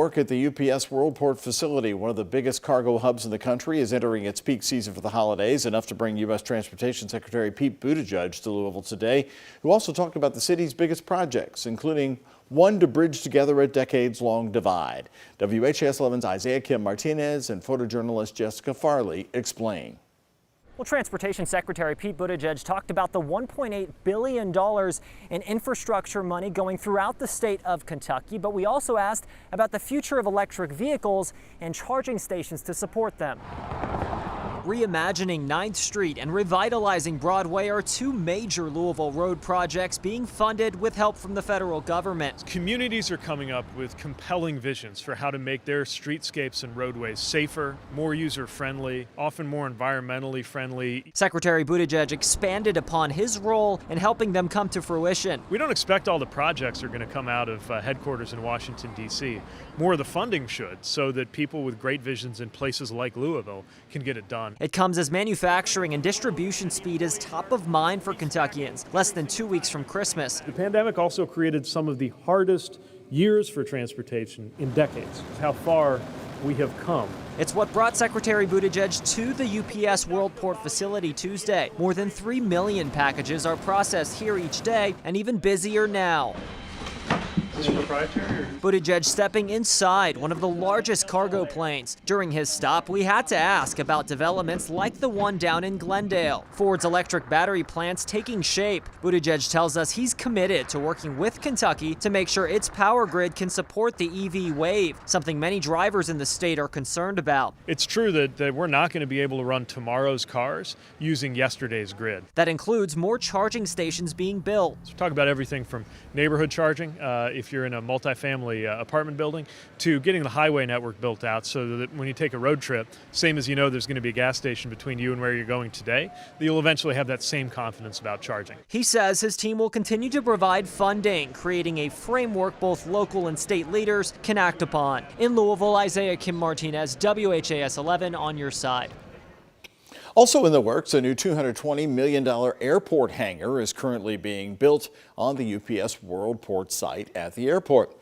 Work at the UPS Worldport facility, one of the biggest cargo hubs in the country, is entering its peak season for the holidays, enough to bring U.S. Transportation Secretary Pete Buttigieg to Louisville today, who also talked about the city's biggest projects, including one to bridge together a decades-long divide. WHAS 11's Isaiah Kim Martinez and photojournalist Jessica Farley explain. Well, Transportation Secretary Pete Buttigieg talked about the $1.8 billion in infrastructure money going throughout the state of Kentucky, but we also asked about the future of electric vehicles and charging stations to support them. Reimagining 9th Street and revitalizing Broadway are two major Louisville road projects being funded with help from the federal government. Communities are coming up with compelling visions for how to make their streetscapes and roadways safer, more user-friendly, often more environmentally friendly. Secretary Buttigieg expanded upon his role in helping them come to fruition. We don't expect all the projects are going to come out of headquarters in Washington, D.C. More of the funding should, so that people with great visions in places like Louisville can get it done. It comes as manufacturing and distribution speed is top of mind for Kentuckians, less than 2 weeks from Christmas. The pandemic also created some of the hardest years for transportation in decades. How far we have come. It's what brought Secretary Buttigieg to the UPS Worldport facility Tuesday. More than 3 million packages are processed here each day, and even busier now. Is this proprietary? Buttigieg stepping inside one of the largest cargo planes. During his stop, we had to ask about developments like the one down in Glendale. Ford's electric battery plant's taking shape. Buttigieg tells us he's committed to working with Kentucky to make sure its power grid can support the EV wave, something many drivers in the state are concerned about. It's true that we're not going to be able to run tomorrow's cars using yesterday's grid. That includes more charging stations being built. So talk about everything from neighborhood charging, if you're in a multifamily apartment building, to getting the highway network built out so that when you take a road trip, same as you know there's going to be a gas station between you and where you're going today, that you'll eventually have that same confidence about charging. He says his team will continue to provide funding, creating a framework both local and state leaders can act upon. In Louisville, Isaiah Kim Martinez, WHAS 11 on your side. Also in the works, a new $220 million airport hangar is currently being built on the UPS Worldport site at the airport.